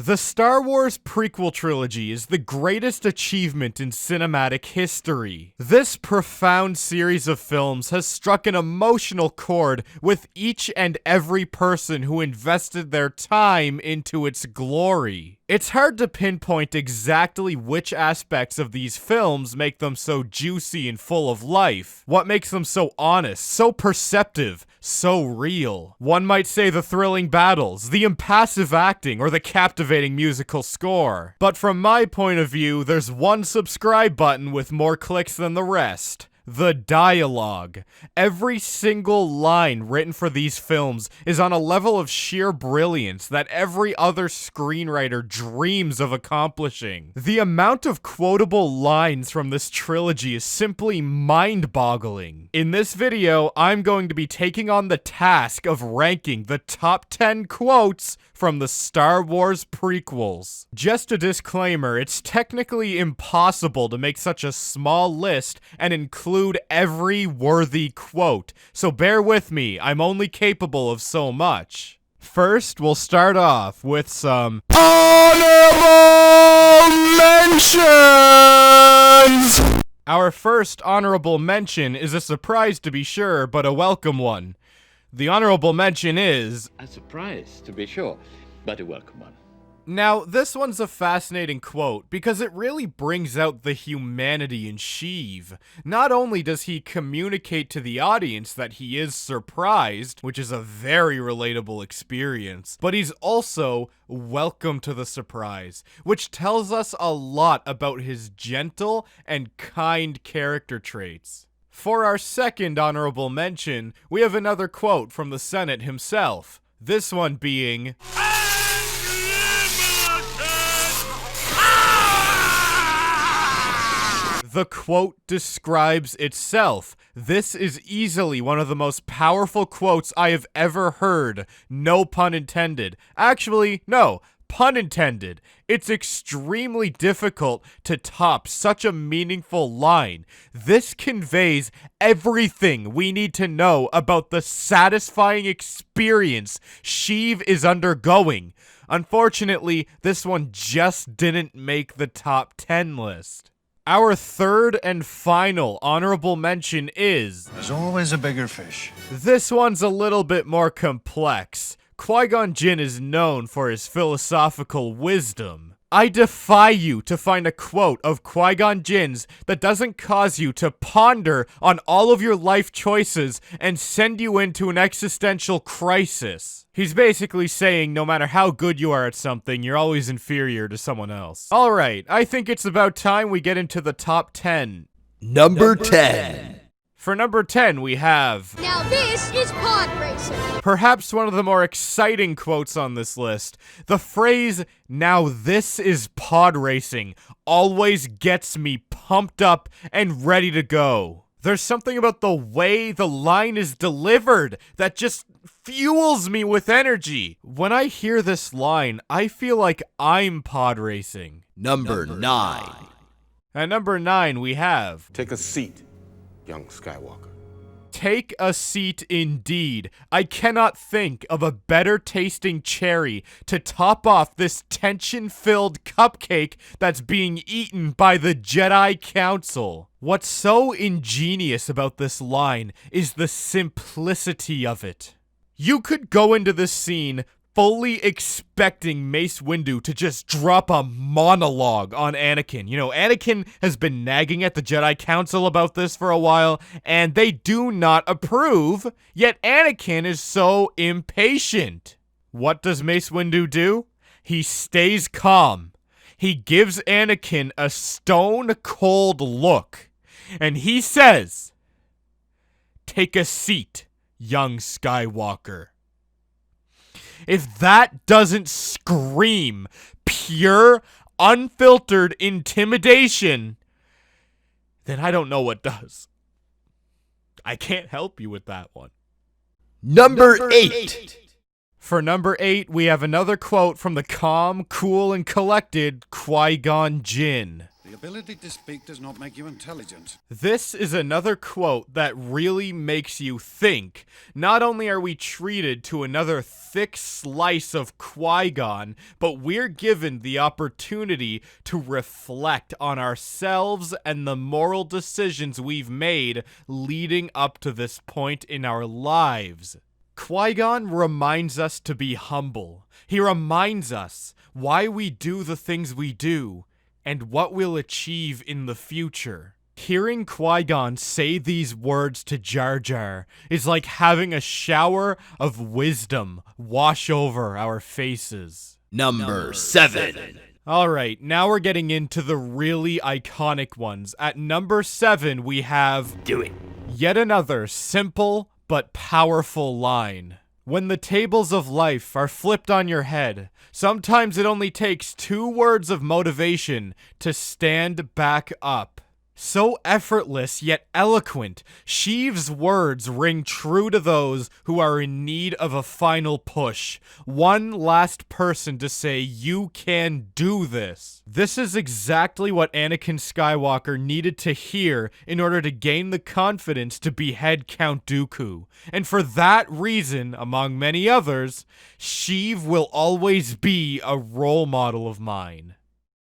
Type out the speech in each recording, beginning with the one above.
The Star Wars Prequel Trilogy is the greatest achievement in cinematic history. This profound series of films has struck an emotional chord with each and every person who invested their time into its glory. It's hard to pinpoint exactly which aspects of these films make them so juicy and full of life. What makes them so honest, so perceptive, so real. One might say the thrilling battles, the impassive acting, or the captivating musical score. But from my point of view, there's one subscribe button with more clicks than the rest. The dialogue. Every single line written for these films is on a level of sheer brilliance that every other screenwriter dreams of accomplishing. The amount of quotable lines from this trilogy is simply mind-boggling. In this video, I'm going to be taking on the task of ranking the top 10 quotes from the Star Wars prequels. Just a disclaimer, it's technically impossible to make such a small list and include every worthy quote, so bear with me, I'm only capable of so much. First, we'll start off with some honorable mentions! Our first honorable mention is a surprise to be sure, but a welcome one. The honorable mention is... a surprise, to be sure, but a welcome one. Now, this one's a fascinating quote because it really brings out the humanity in Sheave. Not only does he communicate to the audience that he is surprised, which is a very relatable experience, but he's also welcome to the surprise, which tells us a lot about his gentle and kind character traits. For our second honorable mention, we have another quote from the Senate himself, this one being... The quote describes itself. This is easily one of the most powerful quotes I have ever heard. No pun intended. Actually, no. Pun intended. It's extremely difficult to top such a meaningful line. This conveys everything we need to know about the satisfying experience Sheave is undergoing. Unfortunately, this one just didn't make the top 10 list. Our third and final honorable mention is... There's always a bigger fish. This one's a little bit more complex. Qui-Gon Jinn is known for his philosophical wisdom. I defy you to find a quote of Qui-Gon Jinn's that doesn't cause you to ponder on all of your life choices and send you into an existential crisis. He's basically saying no matter how good you are at something, you're always inferior to someone else. Alright, I think it's about time we get into the top 10. Number 10. For number 10, we have... Now this is pod racing. Perhaps one of the more exciting quotes on this list. The phrase, "Now this is pod racing," always gets me pumped up and ready to go. There's something about the way the line is delivered that just fuels me with energy. When I hear this line, I feel like I'm pod racing. Number 9. At number 9, we have... Take a seat, young Skywalker. Take a seat indeed. I cannot think of a better tasting cherry to top off this tension-filled cupcake that's being eaten by the Jedi Council. What's so ingenious about this line is the simplicity of it. You could go into this scene fully expecting Mace Windu to just drop a monologue on Anakin. You know, Anakin has been nagging at the Jedi Council about this for a while, and they do not approve, yet Anakin is so impatient. What does Mace Windu do? He stays calm. He gives Anakin a stone-cold look, and he says, "Take a seat, young Skywalker." If that doesn't scream pure, unfiltered intimidation, then I don't know what does. I can't help you with that one. Number 8. For number 8, we have another quote from the calm, cool, and collected Qui-Gon Jinn. The ability to speak does not make you intelligent. This is another quote that really makes you think. Not only are we treated to another thick slice of Qui-Gon, but we're given the opportunity to reflect on ourselves and the moral decisions we've made leading up to this point in our lives. Qui-Gon reminds us to be humble. He reminds us why we do the things we do and what we'll achieve in the future. Hearing Qui-Gon say these words to Jar Jar is like having a shower of wisdom wash over our faces. Number 7. Alright, now we're getting into the really iconic ones. At number 7, we have... Do it. Yet another simple but powerful line. When the tables of life are flipped on your head, sometimes it only takes 2 words of motivation to stand back up. So effortless yet eloquent, Sheave's words ring true to those who are in need of a final push. One last person to say, you can do this. This is exactly what Anakin Skywalker needed to hear in order to gain the confidence to behead Count Dooku. And for that reason, among many others, Sheave will always be a role model of mine.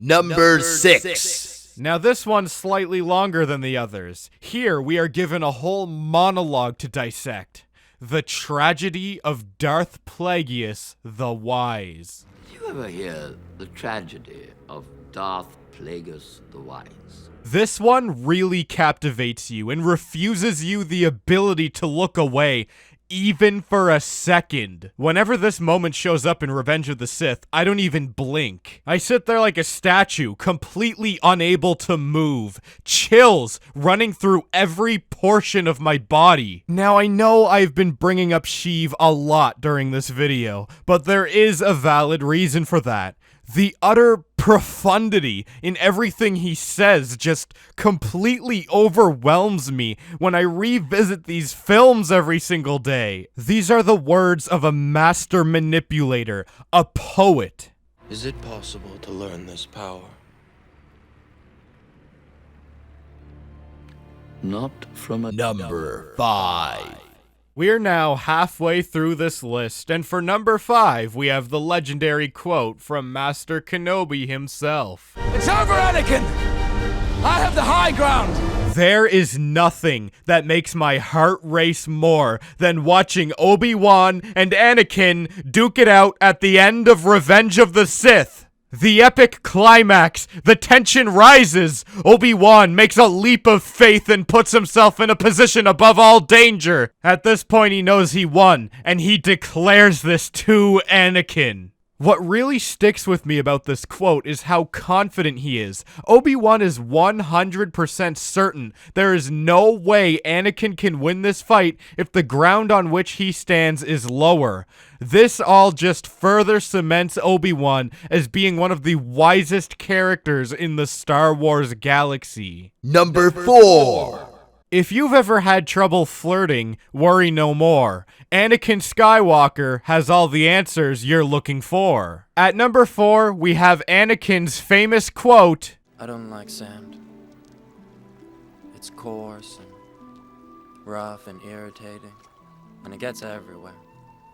Number 6. Now this one's slightly longer than the others. Here we are given a whole monologue to dissect. The tragedy of Darth Plagueis the Wise. Did you ever hear the tragedy of Darth Plagueis the Wise? This one really captivates you and refuses you the ability to look away, even for a second. Whenever this moment shows up in Revenge of the Sith, I don't even blink. I sit there like a statue, completely unable to move. Chills running through every portion of my body. Now, I know I've been bringing up Sheave a lot during this video, but there is a valid reason for that. The utter profundity in everything he says just completely overwhelms me when I revisit these films every single day. These are the words of a master manipulator, a poet. Is it possible to learn this power? Not from a Number 5. We're now halfway through this list, and for number 5, we have the legendary quote from Master Kenobi himself. It's over, Anakin! I have the high ground! There is nothing that makes my heart race more than watching Obi-Wan and Anakin duke it out at the end of Revenge of the Sith. The epic climax, the tension rises. Obi-Wan makes a leap of faith and puts himself in a position above all danger. At this point, he knows he won, and he declares this to Anakin. What really sticks with me about this quote is how confident he is. Obi-Wan is 100% certain there is no way Anakin can win this fight if the ground on which he stands is lower. This all just further cements Obi-Wan as being one of the wisest characters in the Star Wars galaxy. Number 4. If you've ever had trouble flirting, worry no more. Anakin Skywalker has all the answers you're looking for. At number 4, we have Anakin's famous quote, I don't like sand. It's coarse and rough and irritating, and it gets everywhere.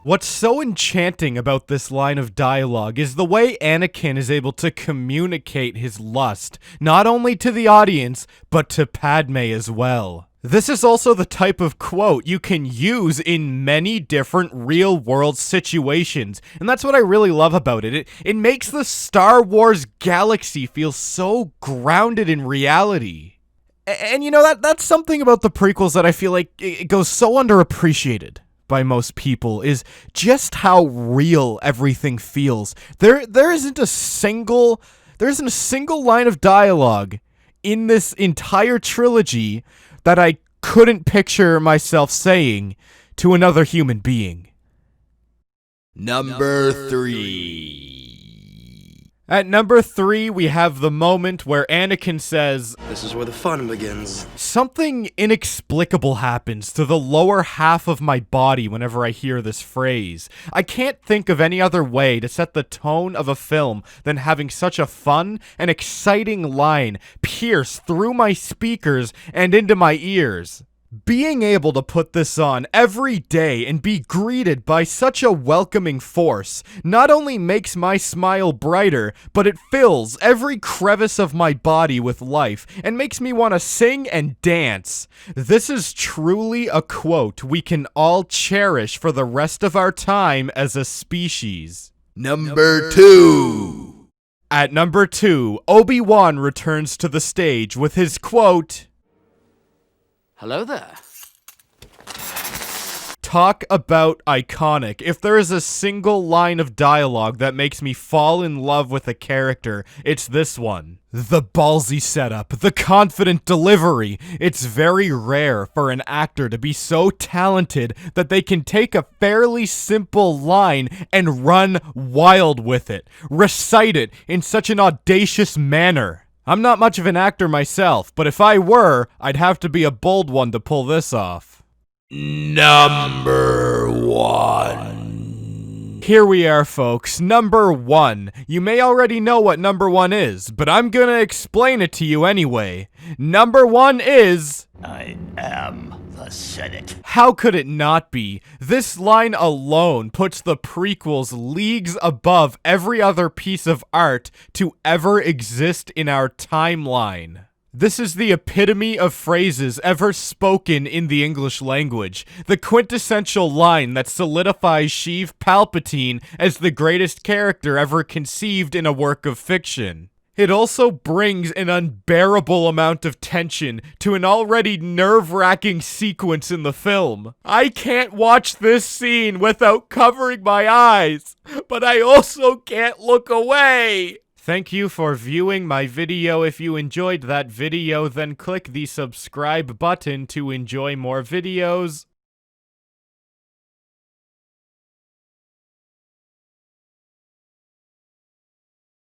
What's so enchanting about this line of dialogue is the way Anakin is able to communicate his lust, not only to the audience, but to Padme as well. This is also the type of quote you can use in many different real-world situations, and that's what I really love about it. It makes the Star Wars galaxy feel so grounded in reality. And you know, that's something about the prequels that I feel like it goes so underappreciated by most people, is just how real everything feels. There isn't a single line of dialogue in this entire trilogy that I couldn't picture myself saying to another human being. Number 3. At number 3, we have the moment where Anakin says, This is where the fun begins. something inexplicable happens to the lower half of my body whenever I hear this phrase. I can't think of any other way to set the tone of a film than having such a fun and exciting line pierce through my speakers and into my ears. Being able to put this on every day and be greeted by such a welcoming force not only makes my smile brighter, but it fills every crevice of my body with life and makes me want to sing and dance. This is truly a quote we can all cherish for the rest of our time as a species. Number 2. At number 2, Obi-Wan returns to the stage with his quote, Hello there. talk about iconic. If there is a single line of dialogue that makes me fall in love with a character, it's this one. The ballsy setup, the confident delivery. It's very rare for an actor to be so talented that they can take a fairly simple line and run wild with it, recite it in such an audacious manner. I'm not much of an actor myself, but if I were, I'd have to be a bold one to pull this off. Number 1. Here we are, folks. Number 1. You may already know what number 1 is, but I'm gonna explain it to you anyway. Number 1 is... I am the Senate. How could it not be? This line alone puts the prequels leagues above every other piece of art to ever exist in our timeline. This is the epitome of phrases ever spoken in the English language. The quintessential line that solidifies Sheave Palpatine as the greatest character ever conceived in a work of fiction. It also brings an unbearable amount of tension to an already nerve-wracking sequence in the film. I can't watch this scene without covering my eyes, but I also can't look away. Thank you for viewing my video. If you enjoyed that video, then click the subscribe button to enjoy more videos.